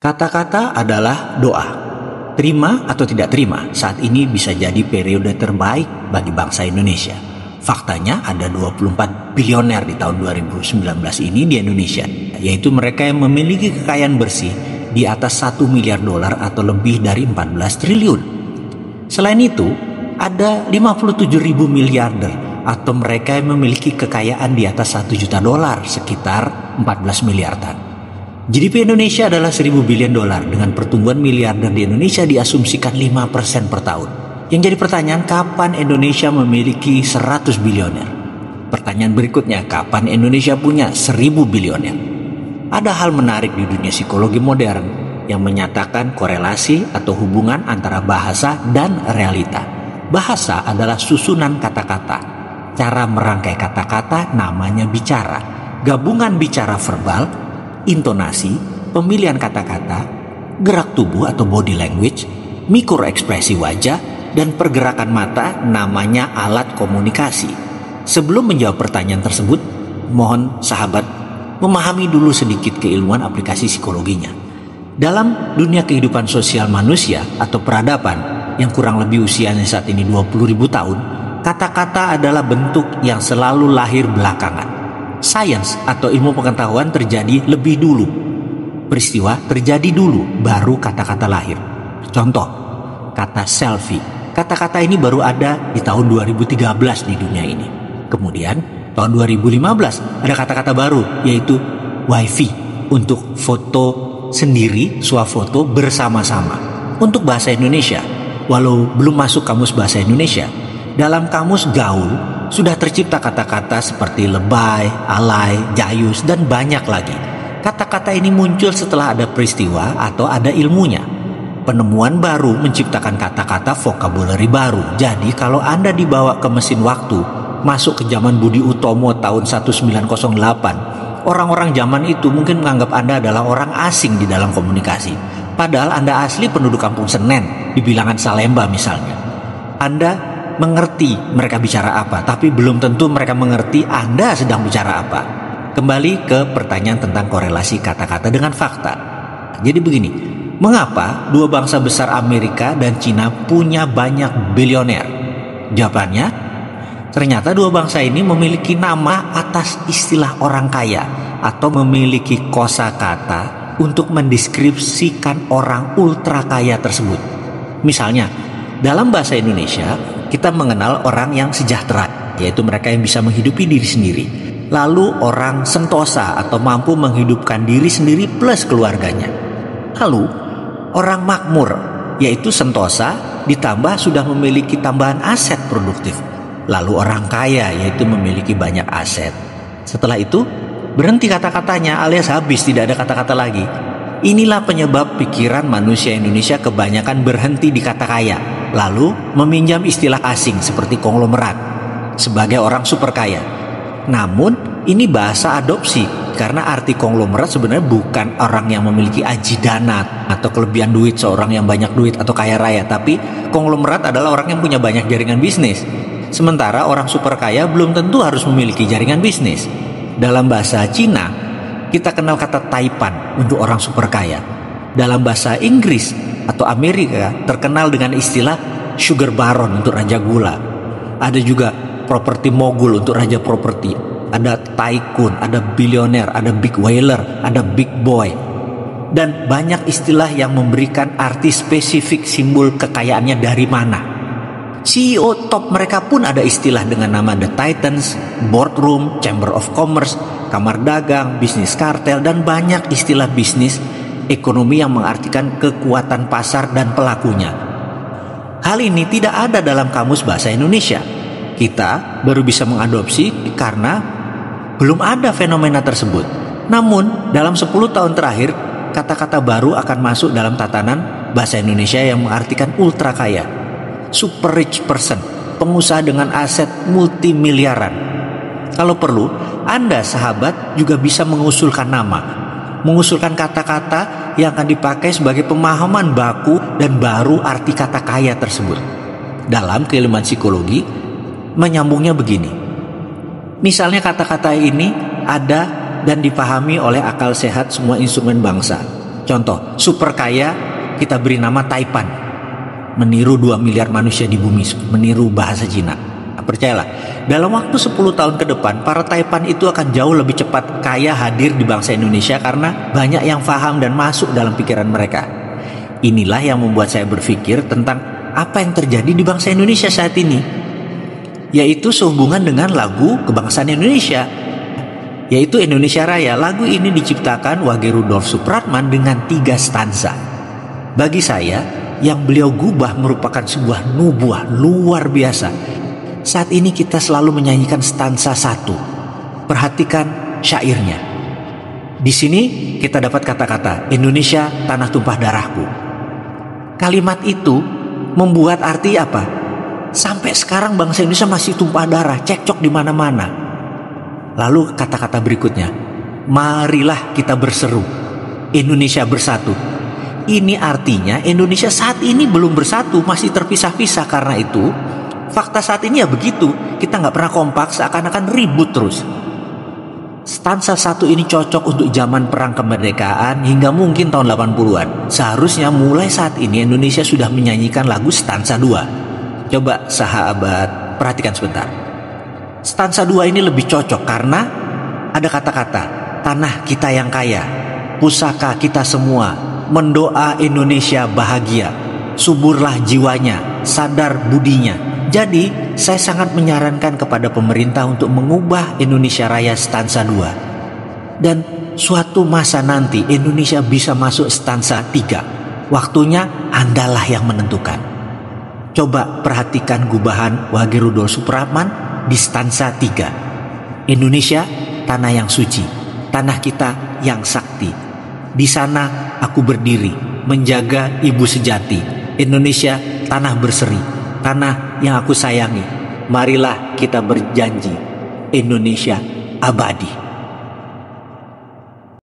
Kata-kata adalah doa. Terima atau tidak terima, saat ini bisa jadi periode terbaik bagi bangsa Indonesia. Faktanya ada 24 bilioner di tahun 2019 ini di Indonesia, yaitu mereka yang memiliki kekayaan bersih di atas 1 miliar dolar atau lebih dari 14 triliun. Selain itu, ada 57 ribu miliarder atau mereka yang memiliki kekayaan di atas 1 juta dolar, sekitar 14 miliaran. GDP Indonesia adalah 1.000 billion dolar dengan pertumbuhan miliarder di Indonesia diasumsikan 5% per tahun. Yang jadi pertanyaan, kapan Indonesia memiliki 100 bilioner? Pertanyaan berikutnya, kapan Indonesia punya 1.000 bilioner? Ada hal menarik di dunia psikologi modern yang menyatakan korelasi atau hubungan antara bahasa dan realita. Bahasa adalah susunan kata-kata. Cara merangkai kata-kata namanya bicara. Gabungan bicara verbal, intonasi, pemilihan kata-kata, gerak tubuh atau body language, mikroekspresi wajah, dan pergerakan mata namanya alat komunikasi. Sebelum menjawab pertanyaan tersebut, mohon sahabat memahami dulu sedikit keilmuan aplikasi psikologinya. Dalam dunia kehidupan sosial manusia atau peradaban yang kurang lebih usianya saat ini 20.000 tahun, kata-kata adalah bentuk yang selalu lahir belakangan. Sains atau ilmu pengetahuan terjadi lebih dulu. Peristiwa terjadi dulu, baru kata-kata lahir. Contoh, kata selfie. Kata-kata ini baru ada di tahun 2013 di dunia ini. Kemudian, tahun 2015 ada kata-kata baru, yaitu wifi, untuk foto sendiri, swafoto bersama-sama. Untuk bahasa Indonesia, walau belum masuk kamus bahasa Indonesia, dalam kamus gaul, sudah tercipta kata-kata seperti lebay, alay, jayus, dan banyak lagi. Kata-kata ini muncul setelah ada peristiwa atau ada ilmunya. Penemuan baru menciptakan kata-kata vocabulary baru. Jadi kalau Anda dibawa ke mesin waktu, masuk ke zaman Budi Utomo tahun 1908, orang-orang zaman itu mungkin menganggap Anda adalah orang asing di dalam komunikasi. Padahal Anda asli penduduk kampung Senen, di bilangan Salemba misalnya. Anda mengerti mereka bicara apa, tapi belum tentu mereka mengerti Anda sedang bicara apa. Kembali ke pertanyaan tentang korelasi kata-kata dengan fakta. Jadi begini, mengapa dua bangsa besar Amerika dan Cina punya banyak bilioner? Jawabannya, ternyata dua bangsa ini memiliki nama atas istilah orang kaya atau memiliki kosakata untuk mendeskripsikan orang ultra kaya tersebut. Misalnya, dalam bahasa Indonesia, kita mengenal orang yang sejahtera, yaitu mereka yang bisa menghidupi diri sendiri. Lalu orang sentosa atau mampu menghidupkan diri sendiri plus keluarganya. Lalu orang makmur, yaitu sentosa ditambah sudah memiliki tambahan aset produktif. Lalu orang kaya, yaitu memiliki banyak aset. Setelah itu berhenti kata-katanya alias habis, tidak ada kata-kata lagi. Inilah penyebab pikiran manusia Indonesia kebanyakan berhenti di kata kaya, lalu meminjam istilah asing seperti konglomerat sebagai orang super kaya. Namun ini bahasa adopsi, karena arti konglomerat sebenarnya bukan orang yang memiliki aji dana atau kelebihan duit, seorang yang banyak duit atau kaya raya, tapi konglomerat adalah orang yang punya banyak jaringan bisnis. Sementara orang super kaya belum tentu harus memiliki jaringan bisnis. Dalam bahasa Cina, kita kenal kata taipan untuk orang super kaya. Dalam bahasa Inggris atau Amerika terkenal dengan istilah sugar baron untuk raja gula. Ada juga properti mogul untuk raja properti. Ada tycoon, ada bilioner, ada big whaler, ada big boy. Dan banyak istilah yang memberikan arti spesifik simbol kekayaannya dari mana. CEO top mereka pun ada istilah dengan nama The Titans, Boardroom, Chamber of Commerce, Kamar Dagang, Bisnis Kartel, dan banyak istilah bisnis ekonomi yang mengartikan kekuatan pasar dan pelakunya. Hal ini tidak ada dalam kamus bahasa Indonesia. Kita baru bisa mengadopsi karena belum ada fenomena tersebut. Namun dalam 10 tahun terakhir, kata-kata baru akan masuk dalam tatanan bahasa Indonesia yang mengartikan ultra kaya, super rich person, pengusaha dengan aset multimiliaran. Kalau perlu, Anda sahabat juga bisa mengusulkan nama, mengusulkan kata-kata yang akan dipakai sebagai pemahaman baku dan baru arti kata kaya tersebut. Dalam keilmuan psikologi, menyambungnya begini. Misalnya kata-kata ini ada dan dipahami oleh akal sehat semua instrumen bangsa. Contoh, super kaya kita beri nama Taipan, meniru 2 miliar manusia di bumi, meniru bahasa Cina. Percayalah, dalam waktu 10 tahun ke depan, para Taipan itu akan jauh lebih cepat kaya hadir di bangsa Indonesia karena banyak yang paham dan masuk dalam pikiran mereka. Inilah yang membuat saya berpikir tentang apa yang terjadi di bangsa Indonesia saat ini, yaitu sehubungan dengan lagu kebangsaan Indonesia, yaitu Indonesia Raya. Lagu ini diciptakan Wage Rudolf Supratman dengan 3 stanza. Bagi saya, yang beliau gubah merupakan sebuah nubuah luar biasa. Saat ini kita selalu menyanyikan stanza 1. Perhatikan syairnya. Di sini kita dapat kata-kata Indonesia tanah tumpah darahku. Kalimat itu membuat arti apa? Sampai sekarang bangsa Indonesia masih tumpah darah, cekcok di mana-mana. Lalu kata-kata berikutnya, marilah kita berseru, Indonesia bersatu. Ini artinya Indonesia saat ini belum bersatu, masih terpisah-pisah. Karena itu fakta saat ini ya begitu, kita nggak pernah kompak, seakan-akan ribut terus. Stansa 1 ini cocok untuk zaman perang kemerdekaan hingga mungkin tahun 80-an. Seharusnya mulai saat ini Indonesia sudah menyanyikan lagu stansa 2. Coba sahabat perhatikan sebentar. Stansa 2 ini lebih cocok karena ada kata-kata tanah kita yang kaya, pusaka kita semua, mendoa Indonesia bahagia, suburlah jiwanya, sadar budinya. Jadi saya sangat menyarankan kepada pemerintah untuk mengubah Indonesia Raya stansa 2. Dan suatu masa nanti Indonesia bisa masuk stansa 3. Waktunya Andalah yang menentukan. Coba perhatikan gubahan Wage Rudolf Supratman di stansa 3. Indonesia tanah yang suci, tanah kita yang sakti. Di sana aku berdiri menjaga ibu sejati. Indonesia tanah berseri, tanah yang aku sayangi. Marilah kita berjanji Indonesia abadi.